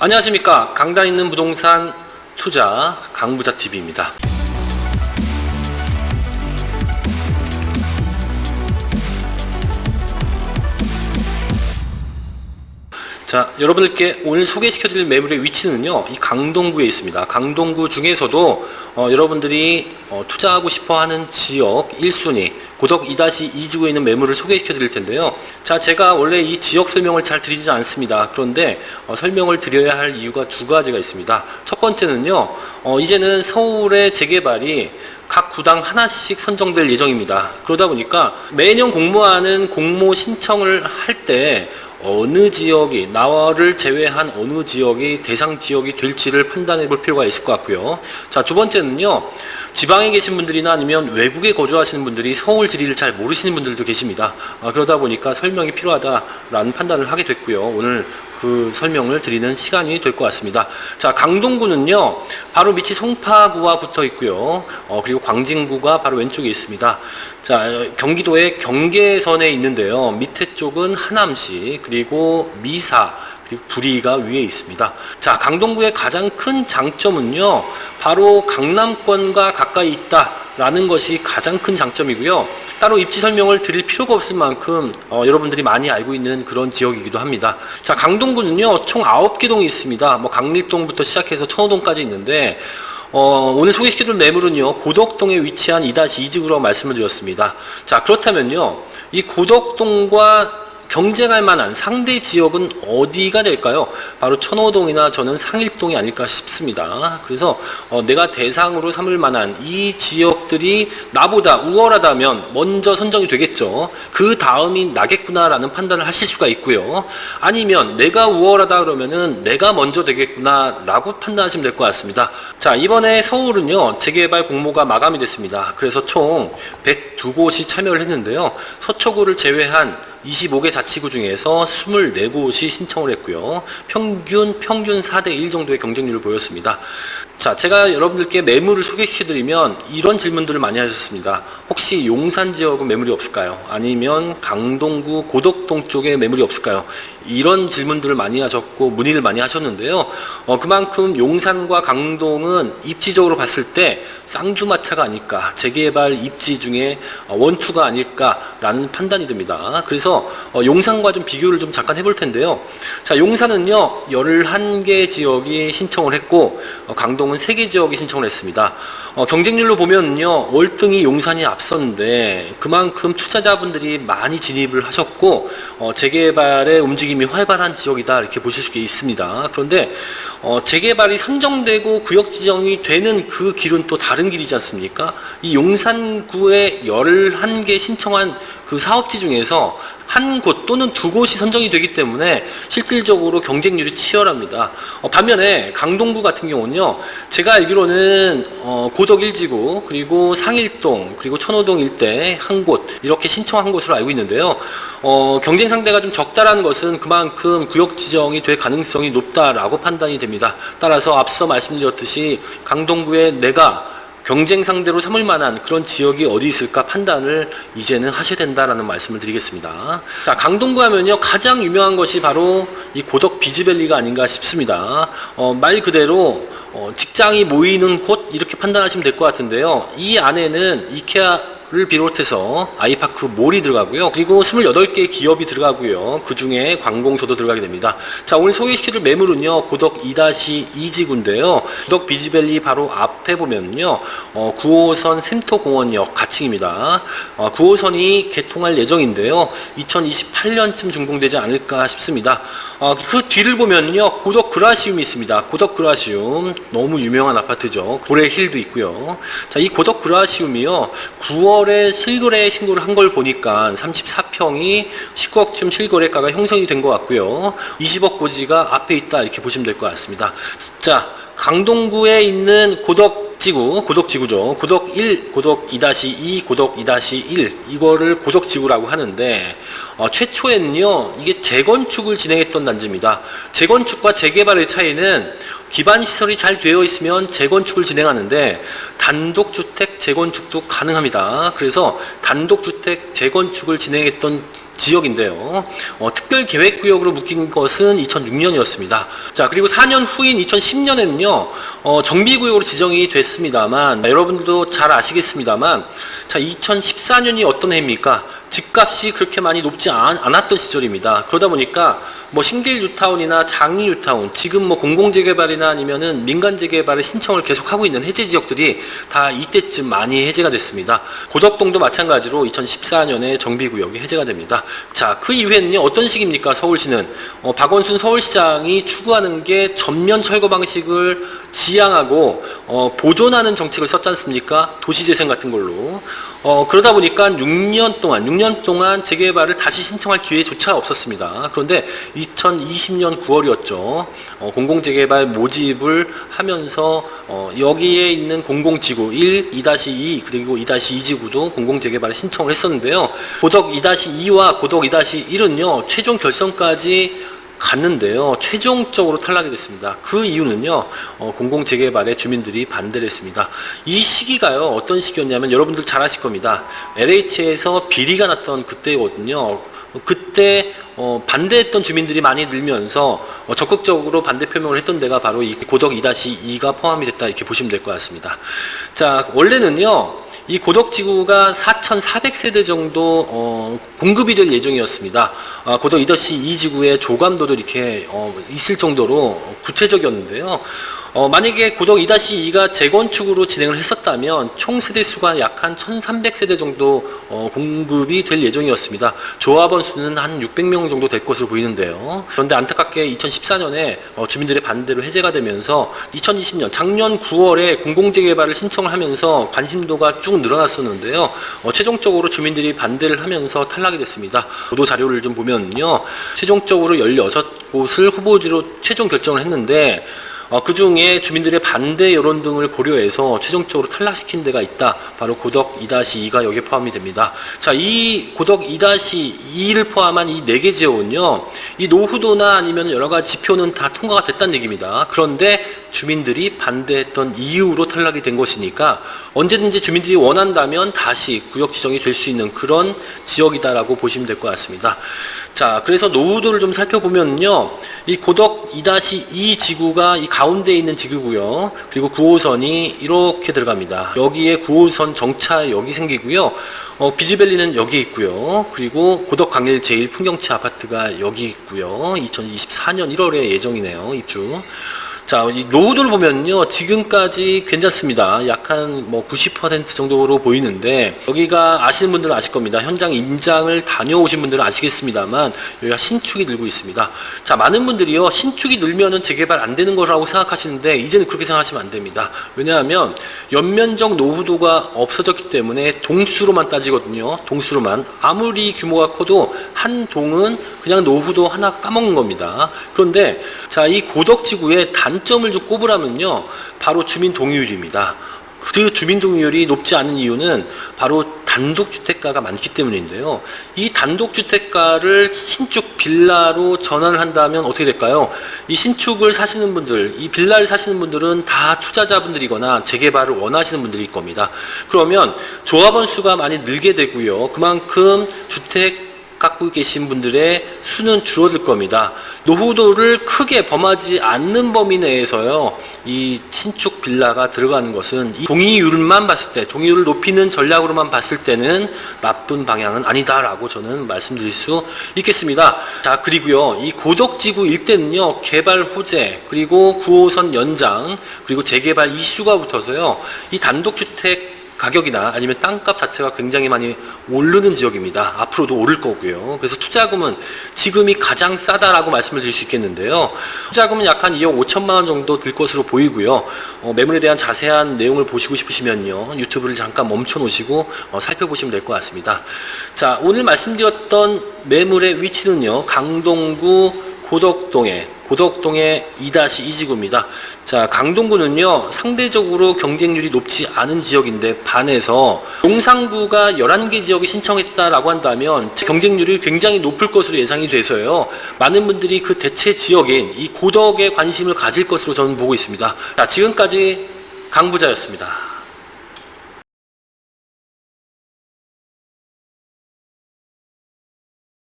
안녕하십니까. 강단 있는 부동산 투자 강부자TV입니다. 자, 여러분들께 오늘 소개시켜드릴 매물의 위치는요, 이 강동구에 있습니다. 강동구 중에서도 여러분들이 투자하고 싶어하는 지역 1순위 고덕 2-2지구에 있는 매물을 소개시켜드릴 텐데요. 자, 제가 원래 이 지역 설명을 잘 드리지 않습니다. 그런데 설명을 드려야 할 이유가 두 가지가 있습니다. 첫 번째는요, 이제는 서울의 재개발이 각 구당 하나씩 선정될 예정입니다. 그러다 보니까 매년 공모하는 공모 신청을 할 때 어느 지역이, 나를 제외한 어느 지역이 대상 지역이 될지를 판단해 볼 필요가 있을 것 같고요. 자, 두 번째는요, 지방에 계신 분들이나 아니면 외국에 거주하시는 분들이 서울 지리를 잘 모르시는 분들도 계십니다. 그러다 보니까 설명이 필요하다라는 판단을 하게 됐고요. 오늘 그 설명을 드리는 시간이 될 것 같습니다. 자, 강동구는요, 바로 밑이 송파구와 붙어 있고요. 그리고 광진구가 바로 왼쪽에 있습니다. 자, 경기도의 경계선에 있는데요. 밑에 쪽은 하남시, 그리고 미사, 그리고 부리가 위에 있습니다. 자, 강동구의 가장 큰 장점은요, 바로 강남권과 가까이 있다라는 것이 가장 큰 장점이고요. 따로 입지 설명을 드릴 필요가 없을 만큼 여러분들이 많이 알고 있는 그런 지역이기도 합니다. 자, 강동구는요, 총 9개 동이 있습니다. 강일동부터 시작해서 천호동까지 있는데, 오늘 소개시켜줄 매물은요, 고덕동에 위치한 2-2지구라고 말씀을 드렸습니다. 자, 그렇다면요, 이 고덕동과 경쟁할 만한 상대 지역은 어디가 될까요? 바로 천호동이나 저는 상일동이 아닐까 싶습니다. 그래서 내가 대상으로 삼을 만한 이 지역들이 나보다 우월하다면 먼저 선정이 되겠죠. 그 다음이 나겠구나라는 판단을 하실 수가 있고요. 아니면 내가 우월하다 그러면은 내가 먼저 되겠구나라고 판단하시면 될 것 같습니다. 자, 이번에 서울은요, 재개발 공모가 마감이 됐습니다. 그래서 총 102곳이 참여를 했는데요. 서초구를 제외한 25개 자치구 중에서 24곳이 신청을 했고요. 평균 4대1 정도의 경쟁률을 보였습니다. 자, 제가 여러분들께 매물을 소개시켜드리면 이런 질문들을 많이 하셨습니다. 혹시 용산 지역은 매물이 없을까요? 아니면 강동구, 고덕동 쪽에 매물이 없을까요? 이런 질문들을 많이 하셨고 문의를 많이 하셨는데요. 그만큼 용산과 강동은 입지적으로 봤을 때 쌍두마차가 아닐까, 재개발 입지 중에 원투가 아닐까라는 판단이 듭니다. 그래서 용산과 좀 비교를 좀 잠깐 해볼 텐데요. 자, 용산은요, 11개 지역이 신청을 했고, 강동은 3개 지역이 신청을 했습니다. 경쟁률로 보면요, 월등히 용산이 앞섰는데 그만큼 투자자분들이 많이 진입을 하셨고, 재개발의 움직임이 활발한 지역이다, 이렇게 보실 수 있습니다. 그런데 재개발이 선정되고 구역 지정이 되는 그 길은 또 다른 길이지 않습니까? 이 용산구에 11개 신청한 그 사업지 중에서 한 곳 또는 두 곳이 선정이 되기 때문에 실질적으로 경쟁률이 치열합니다. 반면에 강동구 같은 경우는요, 제가 알기로는 고덕 1지구, 그리고 상일동, 그리고 천호동 일대 한 곳, 이렇게 신청한 곳으로 알고 있는데요. 경쟁 상대가 좀 적다라는 것은 그만큼 구역 지정이 될 가능성이 높다라고 판단이 됩니다. 따라서 앞서 말씀드렸듯이 강동구에 내가 경쟁 상대로 삼을 만한 그런 지역이 어디 있을까 판단을 이제는 하셔야 된다라는 말씀을 드리겠습니다. 자, 강동구 하면요, 가장 유명한 것이 바로 이 고덕 비즈밸리가 아닌가 싶습니다. 말 그대로 직장이 모이는 곳, 이렇게 판단하시면 될 것 같은데요. 이 안에는 이케아를 비롯해서 아이파크 몰이 들어가고요. 그리고 28개의 기업이 들어가고요. 그 중에 관공서도 들어가게 됩니다. 자, 오늘 소개시켜줄 매물은요, 고덕 2-2지구인데요. 고덕 비즈밸리 바로 앞에 보면요, 9호선 샘토공원역 가칭입니다. 9호선이 개통할 예정인데요. 2028년쯤 준공되지 않을까 싶습니다. 그 뒤를 보면요, 고덕 그라시움이 있습니다. 고덕 그라시움, 너무 유명한 아파트죠. 고래힐도 있고요. 자, 이 고덕 그라시움이요, 9월에 실거래 신고를 한 걸 보니까 34평이 19억쯤 실거래가가 형성이 된 것 같고요. 20억 고지가 앞에 있다, 이렇게 보시면 될 것 같습니다. 자, 강동구에 있는 고덕지구, 고덕지구죠. 고덕 1, 고덕 2-2, 고덕 2-1, 이거를 고덕지구라고 하는데, 최초에는요, 이게 재건축을 진행했던 단지입니다. 재건축과 재개발의 차이는 기반 시설이 잘 되어 있으면 재건축을 진행하는데 단독주택 재건축도 가능합니다. 그래서 단독주택 재건축을 진행했던 지역인데요. 특별계획구역으로 묶인 것은 2006년이었습니다. 자, 그리고 4년 후인 2010년에는요, 정비구역으로 지정이 됐습니다만, 여러분들도 잘 아시겠습니다만, 자, 2014년이 어떤 해입니까? 집값이 그렇게 많이 높지 않았던 시절입니다. 그러다 보니까 뭐 싱글 뉴타운이나 장리 뉴타운, 지금 뭐 공공재개발이나 아니면은 민간재개발의 신청을 계속하고 있는 해제 지역들이 다 이때쯤 많이 해제가 됐습니다. 고덕동도 마찬가지로 2014년에 정비구역이 해제가 됩니다. 자, 그 이후에는요, 어떤 식입니까? 서울시는 박원순 서울시장이 추구하는 게 전면 철거 방식을 지향하고 보존하는 정책을 썼지 않습니까? 도시재생 같은 걸로. 그러다 보니까 6년 동안 재개발을 다시 신청할 기회조차 없었습니다. 그런데 2020년 9월이었죠. 공공재개발 모집을 하면서 여기에 있는 공공지구 1, 2-2 그리고 2-2지구도 공공재개발을 신청을 했었는데요. 고덕 2-2와 고덕 2-1은요. 최종 결선까지 갔는데요. 최종적으로 탈락이 됐습니다. 그 이유는요. 공공재개발에 주민들이 반대를 했습니다. 이 시기가요. 어떤 시기였냐면 여러분들 잘 아실 겁니다. LH에서 비리가 났던 그때거든요. 그때 반대했던 주민들이 많이 늘면서 적극적으로 반대 표명을 했던 데가 바로 이 고덕 2-2가 포함이 됐다 이렇게 보시면 될 것 같습니다. 자, 원래는요. 이 고덕지구가 4,400세대 정도 공급이 될 예정이었습니다. 고덕 2-2지구의 조감도도 이렇게 있을 정도로 구체적이었는데요. 만약에 고덕 2-2가 재건축으로 진행을 했었다면 총 세대수가 약 한 1,300세대 정도 공급이 될 예정이었습니다. 조합원 수는 한 600명 정도 될 것으로 보이는데요. 그런데 안타깝게 2014년에 주민들의 반대로 해제가 되면서 2020년 작년 9월에 공공재개발을 신청을 하면서 관심도가 쭉 늘어났었는데요. 최종적으로 주민들이 반대를 하면서 탈락이 됐습니다. 보도 자료를 좀 보면요. 최종적으로 16곳을 후보지로 최종 결정을 했는데 그 중에 주민들의 반대 여론 등을 고려해서 최종적으로 탈락시킨 데가 있다. 바로 고덕 2-2가 여기에 포함이 됩니다. 자, 이 고덕 2-2를 포함한 이 4개 지역은요, 이 노후도나 아니면 여러 가지 지표는 다 통과가 됐다는 얘기입니다. 그런데 주민들이 반대했던 이유로 탈락이 된 것이니까 언제든지 주민들이 원한다면 다시 구역 지정이 될 수 있는 그런 지역이다라고 보시면 될 것 같습니다. 자, 그래서 노후도를 좀 살펴보면요, 이 고덕 2-2 지구가 이 가운데 있는 지구고요. 그리고 9호선이 이렇게 들어갑니다. 여기에 9호선 정차역이 생기고요. 비즈밸리는 여기 있고요. 그리고 고덕 강일 제1 풍경채 아파트가 여기 있고요. 2024년 1월에 예정이네요. 입주. 자, 이 노후도를 보면요, 지금까지 괜찮습니다. 약 한 90% 정도로 보이는데, 여기가 아시는 분들은 아실 겁니다. 현장 임장을 다녀오신 분들은 아시겠습니다만, 여기가 신축이 늘고 있습니다. 자, 많은 분들이요, 신축이 늘면은 재개발 안 되는 거라고 생각하시는데, 이제는 그렇게 생각하시면 안 됩니다. 왜냐하면, 연면적 노후도가 없어졌기 때문에 동수로만 따지거든요. 동수로만. 아무리 규모가 커도 한 동은 그냥 노후도 하나 까먹는 겁니다. 그런데, 자, 이 고덕지구의 단점을 좀 꼽으라면요, 바로 주민 동의율입니다. 그 주민 동의율이 높지 않은 이유는 바로 단독주택가가 많기 때문인데요. 이 단독주택가를 신축 빌라로 전환을 한다면 어떻게 될까요? 이 신축을 사시는 분들, 이 빌라를 사시는 분들은 다 투자자분들이거나 재개발을 원하시는 분들일 겁니다. 그러면 조합원 수가 많이 늘게 되고요. 그만큼 주택 갖고 계신 분들의 수는 줄어들 겁니다. 노후도를 크게 범하지 않는 범위 내에서요, 이 신축 빌라가 들어가는 것은 이 동의율만 봤을 때, 동의율을 높이는 전략으로만 봤을 때는 나쁜 방향은 아니다라고 저는 말씀드릴 수 있겠습니다. 자, 그리고요, 이 고덕지구 일대는요, 개발 호재, 그리고 9호선 연장, 그리고 재개발 이슈가 붙어서요, 이 단독주택 가격이나 아니면 땅값 자체가 굉장히 많이 오르는 지역입니다. 앞으로도 오를 거고요. 그래서 투자금은 지금이 가장 싸다라고 말씀을 드릴 수 있겠는데요. 투자금은 약 한 2억 5천만 원 정도 들 것으로 보이고요. 매물에 대한 자세한 내용을 보시고 싶으시면요, 유튜브를 잠깐 멈춰 놓으시고 살펴보시면 될 것 같습니다. 자, 오늘 말씀드렸던 매물의 위치는요, 강동구 고덕동의 2-2지구입니다. 자, 강동구는요, 상대적으로 경쟁률이 높지 않은 지역인데 반해서 용산구가 11개 지역이 신청했다라고 한다면 경쟁률이 굉장히 높을 것으로 예상이 돼서요, 많은 분들이 그 대체 지역인 이 고덕에 관심을 가질 것으로 저는 보고 있습니다. 자, 지금까지 강부자였습니다.